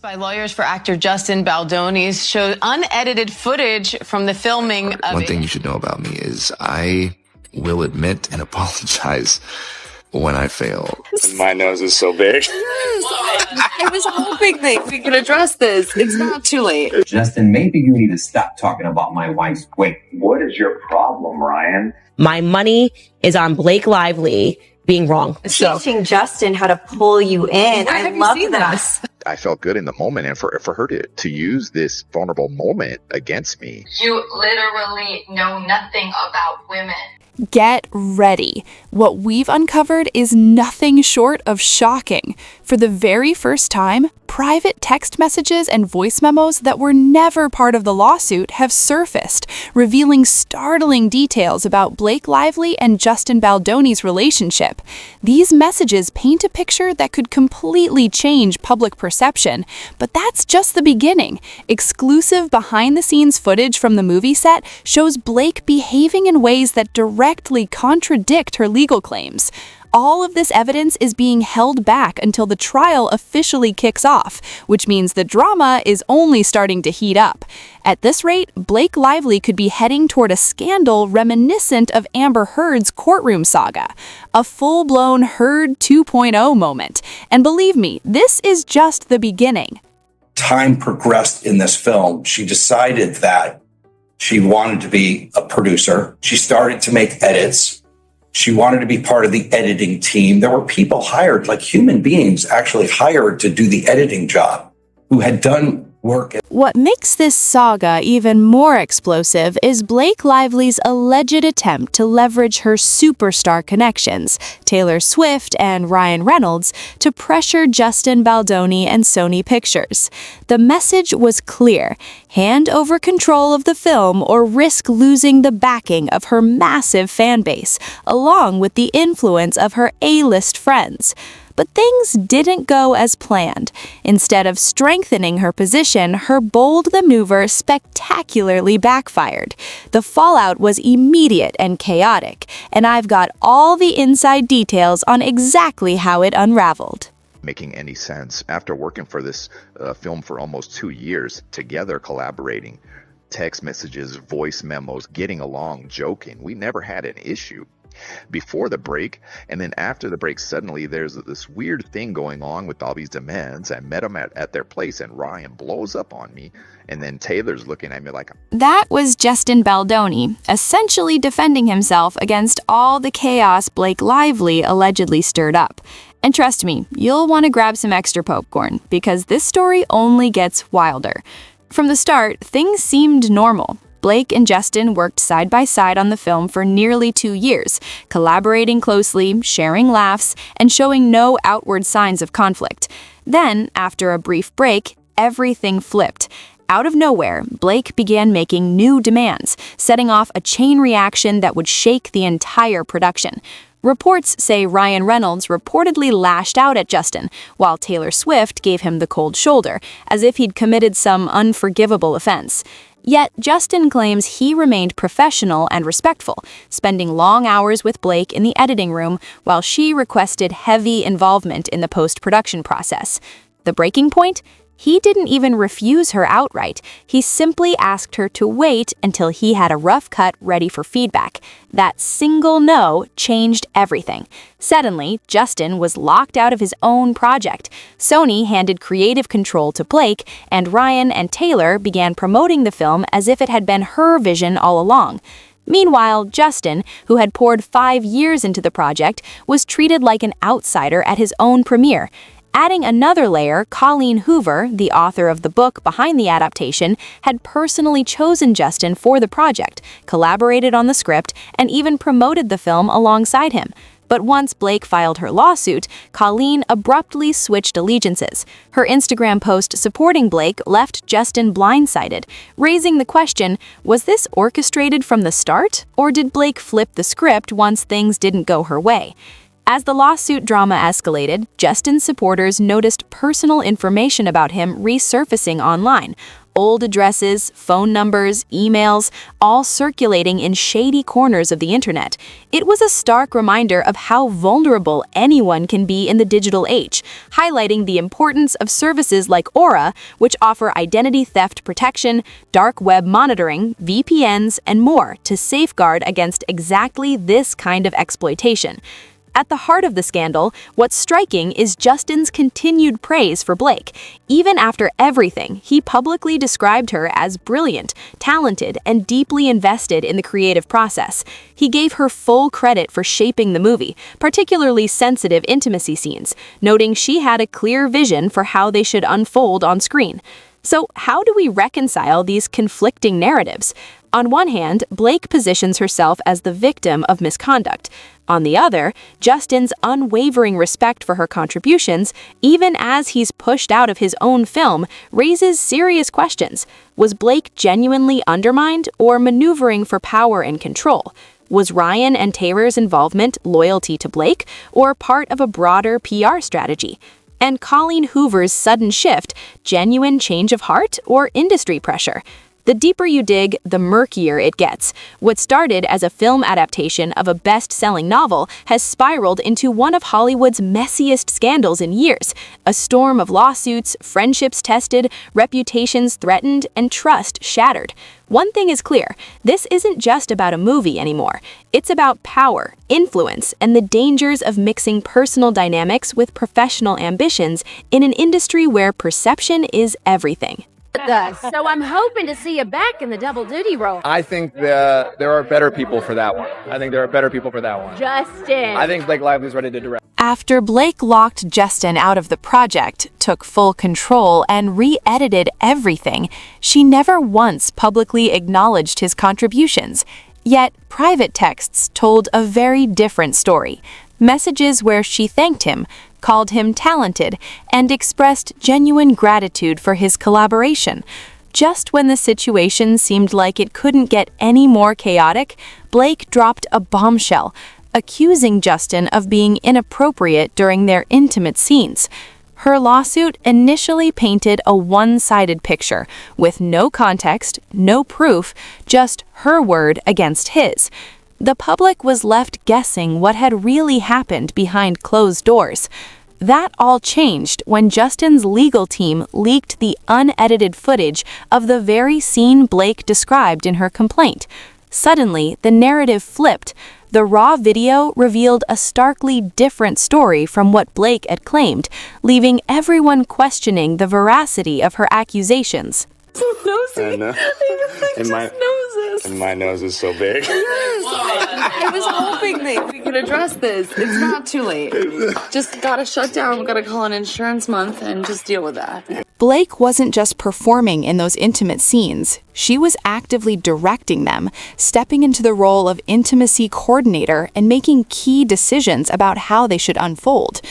By lawyers for actor Justin Baldoni showed unedited footage from the filming of One thing you should know about me is I will admit and apologize when I fail. My nose is so big. I was hoping that we could address this. It's not too late. Justin, maybe you need to stop talking about my wife's weight. What is your problem, Ryan? My money is on Blake Lively being wrong. Teaching Justin how to pull you in. I love this. I felt good in the moment, and for her to use this vulnerable moment against me. You literally know nothing about women. Get ready. What we've uncovered is nothing short of shocking. For the very first time, private text messages and voice memos that were never part of the lawsuit have surfaced, revealing startling details about Blake Lively and Justin Baldoni's relationship. These messages paint a picture that could completely change public perception, but that's just the beginning. Exclusive behind-the-scenes footage from the movie set shows Blake behaving in ways that directly contradict her legal claims. All of this evidence is being held back until the trial officially kicks off, which means the drama is only starting to heat up. At this rate, Blake Lively could be heading toward a scandal reminiscent of Amber Heard's courtroom saga, a full-blown Heard 2.0 moment. And believe me, this is just the beginning. Time progressed in this film. She decided that she wanted to be a producer. She started to make edits. She wanted to be part of the editing team. There were people hired, like human beings actually hired to do the editing job, who had done work. What makes this saga even more explosive is Blake Lively's alleged attempt to leverage her superstar connections, Taylor Swift and Ryan Reynolds, to pressure Justin Baldoni and Sony Pictures. The message was clear: hand over control of the film or risk losing the backing of her massive fan base, along with the influence of her A-list friends. But things didn't go as planned. Instead of strengthening her position, her bold maneuver spectacularly backfired. The fallout was immediate and chaotic, and I've got all the inside details on exactly how it unraveled. Making any sense after working for this film for almost 2 years, together collaborating, text messages, voice memos, getting along, joking. We never had an issue before the break, and then after the break, suddenly there's this weird thing going on with all these demands. I met them at their place, and Ryan blows up on me, and then Taylor's looking at me like... That was Justin Baldoni, essentially defending himself against all the chaos Blake Lively allegedly stirred up. And trust me, you'll want to grab some extra popcorn, because this story only gets wilder. From the start, things seemed normal. Blake and Justin worked side by side on the film for nearly 2 years, collaborating closely, sharing laughs, and showing no outward signs of conflict. Then, after a brief break, everything flipped. Out of nowhere, Blake began making new demands, setting off a chain reaction that would shake the entire production. Reports say Ryan Reynolds reportedly lashed out at Justin, while Taylor Swift gave him the cold shoulder, as if he'd committed some unforgivable offense. Yet, Justin claims he remained professional and respectful, spending long hours with Blake in the editing room while she requested heavy involvement in the post-production process. The breaking point? He didn't even refuse her outright. He simply asked her to wait until he had a rough cut ready for feedback. That single no changed everything. Suddenly, Justin was locked out of his own project. Sony handed creative control to Blake, and Ryan and Taylor began promoting the film as if it had been her vision all along. Meanwhile, Justin, who had poured 5 years into the project, was treated like an outsider at his own premiere. Adding another layer, Colleen Hoover, the author of the book behind the adaptation, had personally chosen Justin for the project, collaborated on the script, and even promoted the film alongside him. But once Blake filed her lawsuit, Colleen abruptly switched allegiances. Her Instagram post supporting Blake left Justin blindsided, raising the question, was this orchestrated from the start, or did Blake flip the script once things didn't go her way? As the lawsuit drama escalated, Justin's supporters noticed personal information about him resurfacing online. old addresses, phone numbers, emails, all circulating in shady corners of the internet. It was a stark reminder of how vulnerable anyone can be in the digital age, highlighting the importance of services like Aura, which offer identity theft protection, dark web monitoring, VPNs, and more to safeguard against exactly this kind of exploitation. At the heart of the scandal, what's striking is Justin's continued praise for Blake. Even after everything, he publicly described her as brilliant, talented, and deeply invested in the creative process. He gave her full credit for shaping the movie, particularly sensitive intimacy scenes, noting she had a clear vision for how they should unfold on screen. So, how do we reconcile these conflicting narratives? On one hand, Blake positions herself as the victim of misconduct. On the other, Justin's unwavering respect for her contributions, even as he's pushed out of his own film, raises serious questions. Was Blake genuinely undermined or maneuvering for power and control? Was Ryan and Taylor's involvement loyalty to Blake or part of a broader PR strategy? And Colleen Hoover's sudden shift, genuine change of heart or industry pressure? The deeper you dig, the murkier it gets. What started as a film adaptation of a best-selling novel has spiraled into one of Hollywood's messiest scandals in years. A storm of lawsuits, friendships tested, reputations threatened, and trust shattered. One thing is clear, this isn't just about a movie anymore. It's about power, influence, and the dangers of mixing personal dynamics with professional ambitions in an industry where perception is everything. So I'm hoping to see you back in the double duty role. I think there are better people for that one. Justin. I think Blake Lively's ready to direct. After Blake locked Justin out of the project, took full control, and re-edited everything, she never once publicly acknowledged his contributions. Yet, private texts told a very different story. Messages where she thanked him, called him talented, and expressed genuine gratitude for his collaboration. Just when the situation seemed like it couldn't get any more chaotic, Blake dropped a bombshell, accusing Justin of being inappropriate during their intimate scenes. Her lawsuit initially painted a one-sided picture, with no context, no proof, just her word against his. The public was left guessing what had really happened behind closed doors. That all changed when Justin's legal team leaked the unedited footage of the very scene Blake described in her complaint. Suddenly, the narrative flipped. The raw video revealed a starkly different story from what Blake had claimed, leaving everyone questioning the veracity of her accusations. So nosy. I know. And my nose is so big. Yes. I was hoping that we could address this. It's not too late. Just gotta shut down. We gotta call an insurance month and just deal with that. Blake wasn't just performing in those intimate scenes. She was actively directing them, stepping into the role of intimacy coordinator and making key decisions about how they should unfold.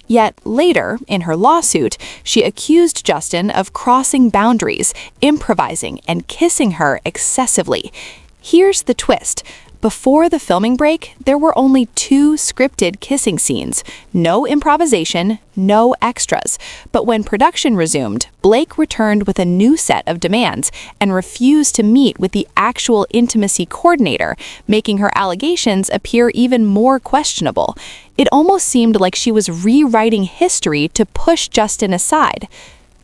Yet later, in her lawsuit, she accused Justin of crossing boundaries, improvising, and kissing her excessively. Here's the twist. Before the filming break, there were only 2 scripted kissing scenes. No improvisation, no extras. But when production resumed, Blake returned with a new set of demands and refused to meet with the actual intimacy coordinator, making her allegations appear even more questionable. It almost seemed like she was rewriting history to push Justin aside.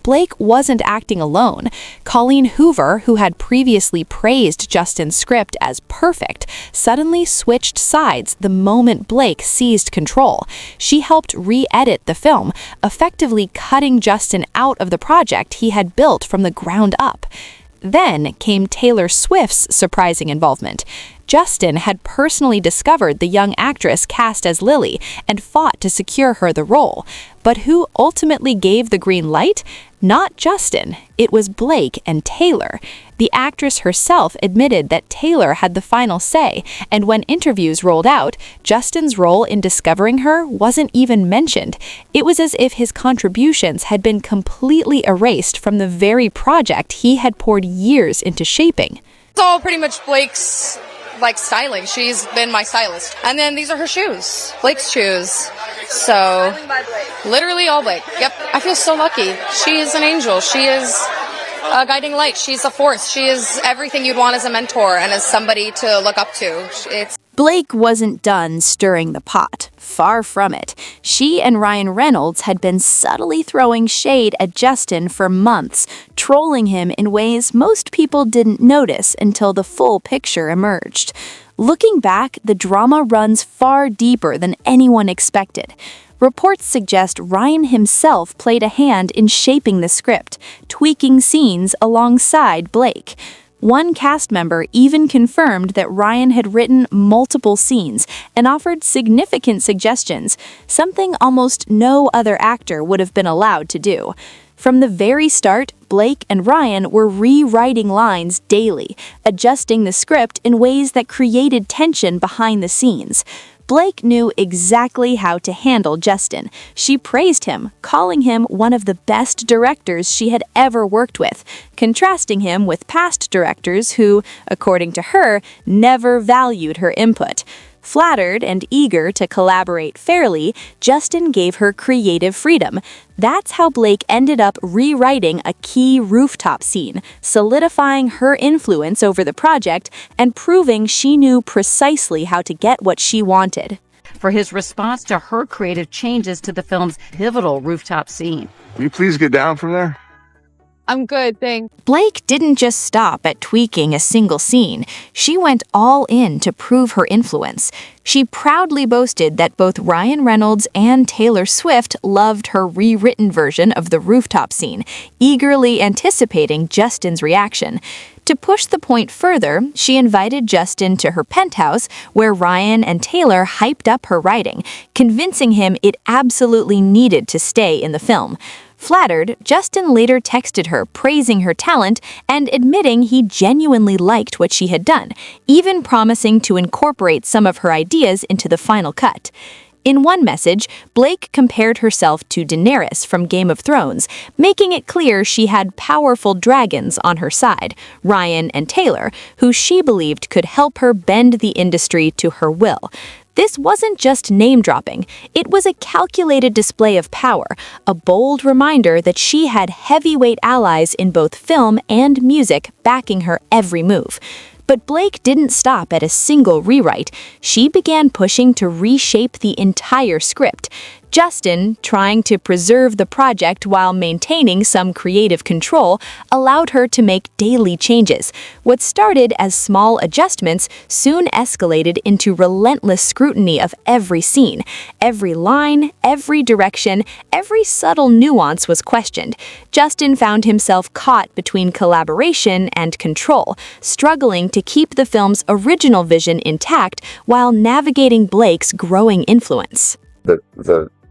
Blake wasn't acting alone. Colleen Hoover, who had previously praised Justin's script as perfect, suddenly switched sides the moment Blake seized control. She helped re-edit the film, effectively cutting Justin out of the project he had built from the ground up. Then came Taylor Swift's surprising involvement. Justin had personally discovered the young actress cast as Lily and fought to secure her the role. But who ultimately gave the green light? Not Justin. It was Blake and Taylor. The actress herself admitted that Taylor had the final say, and when interviews rolled out, Justin's role in discovering her wasn't even mentioned. It was as if his contributions had been completely erased from the very project he had poured years into shaping. It's all pretty much Blake's styling. She's been my stylist. And then these are her shoes. Blake's shoes. So literally all Blake. Yep. I feel so lucky. She is an angel. She is a guiding light. She's a force. She is everything you'd want as a mentor and as somebody to look up to. Blake wasn't done stirring the pot. Far from it. She and Ryan Reynolds had been subtly throwing shade at Justin for months, trolling him in ways most people didn't notice until the full picture emerged. Looking back, the drama runs far deeper than anyone expected. Reports suggest Ryan himself played a hand in shaping the script, tweaking scenes alongside Blake. One cast member even confirmed that Ryan had written multiple scenes and offered significant suggestions, something almost no other actor would have been allowed to do. From the very start, Blake and Ryan were rewriting lines daily, adjusting the script in ways that created tension behind the scenes. Blake knew exactly how to handle Justin. She praised him, calling him one of the best directors she had ever worked with, contrasting him with past directors who, according to her, never valued her input. Flattered and eager to collaborate fairly, Justin gave her creative freedom. That's how Blake ended up rewriting a key rooftop scene, solidifying her influence over the project and proving she knew precisely how to get what she wanted. For his response to her creative changes to the film's pivotal rooftop scene. Will you please get down from there? I'm good, thanks. Blake didn't just stop at tweaking a single scene. She went all in to prove her influence. She proudly boasted that both Ryan Reynolds and Taylor Swift loved her rewritten version of the rooftop scene, eagerly anticipating Justin's reaction. To push the point further, she invited Justin to her penthouse, where Ryan and Taylor hyped up her writing, convincing him it absolutely needed to stay in the film. Flattered, Justin later texted her praising her talent and admitting he genuinely liked what she had done, even promising to incorporate some of her ideas into the final cut. In one message, Blake compared herself to Daenerys from Game of Thrones, making it clear she had powerful dragons on her side, Ryan and Taylor, who she believed could help her bend the industry to her will. This wasn't just name-dropping. It was a calculated display of power, a bold reminder that she had heavyweight allies in both film and music backing her every move. But Blake didn't stop at a single rewrite. She began pushing to reshape the entire script. Justin, trying to preserve the project while maintaining some creative control, allowed her to make daily changes. What started as small adjustments soon escalated into relentless scrutiny of every scene. Every line, every direction, every subtle nuance was questioned. Justin found himself caught between collaboration and control, struggling to keep the film's original vision intact while navigating Blake's growing influence.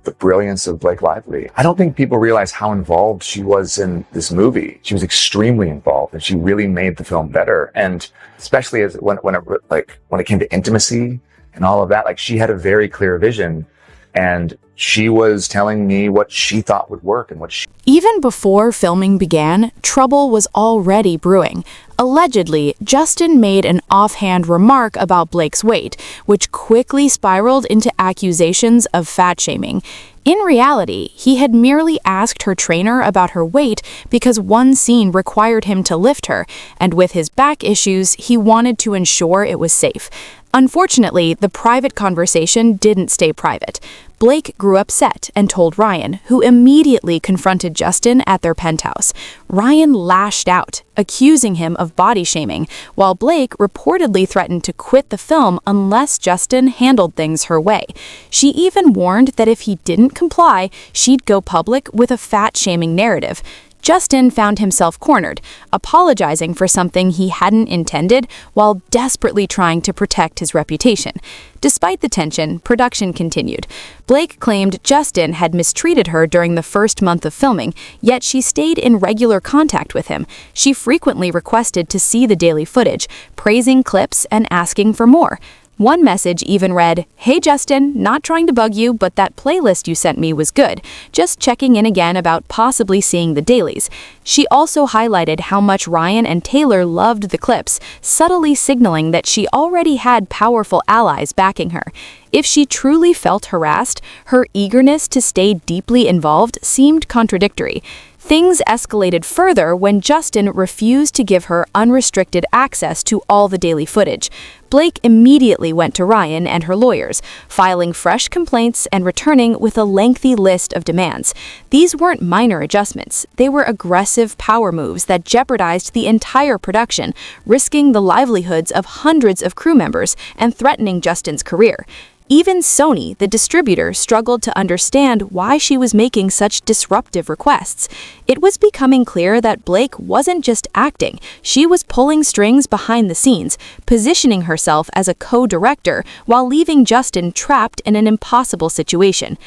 The brilliance of Blake Lively. I don't think people realize how involved she was in this movie. She was extremely involved, and she really made the film better. And especially when it came to intimacy and all of that, like, she had a very clear vision, and she was telling me what she thought would work and what she... Even before filming began, trouble was already brewing. Allegedly, Justin made an offhand remark about Blake's weight, which quickly spiraled into accusations of fat-shaming. In reality, he had merely asked her trainer about her weight because one scene required him to lift her, and with his back issues, he wanted to ensure it was safe. Unfortunately, the private conversation didn't stay private. Blake grew upset and told Ryan, who immediately confronted Justin at their penthouse. Ryan lashed out, accusing him of body shaming, while Blake reportedly threatened to quit the film unless Justin handled things her way. She even warned that if he didn't comply, she'd go public with a fat-shaming narrative. Justin found himself cornered, apologizing for something he hadn't intended while desperately trying to protect his reputation. Despite the tension, production continued. Blake claimed Justin had mistreated her during the first month of filming, yet she stayed in regular contact with him. She frequently requested to see the daily footage, praising clips and asking for more. One message even read, "Hey Justin, not trying to bug you, but that playlist you sent me was good. Just checking in again about possibly seeing the dailies." She also highlighted how much Ryan and Taylor loved the clips, subtly signaling that she already had powerful allies backing her. If she truly felt harassed, her eagerness to stay deeply involved seemed contradictory. Things escalated further when Justin refused to give her unrestricted access to all the daily footage. Blake immediately went to Ryan and her lawyers, filing fresh complaints and returning with a lengthy list of demands. These weren't minor adjustments. They were aggressive power moves that jeopardized the entire production, risking the livelihoods of hundreds of crew members and threatening Justin's career. Even Sony, the distributor, struggled to understand why she was making such disruptive requests. It was becoming clear that Blake wasn't just acting, she was pulling strings behind the scenes, positioning herself as a co-director while leaving Justin trapped in an impossible situation.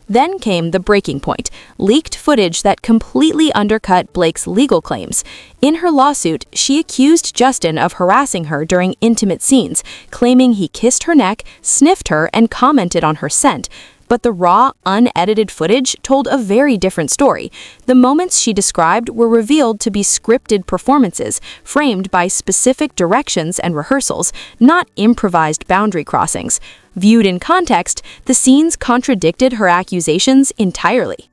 Then came the breaking point, leaked footage that completely undercut Blake's legal claims. In her lawsuit, she accused Justin of harassing her during intimate scenes, claiming he kissed her neck, sniffed her, and commented on her scent. But the raw, unedited footage told a very different story. The moments she described were revealed to be scripted performances, framed by specific directions and rehearsals, not improvised boundary crossings. Viewed in context, the scenes contradicted her accusations entirely.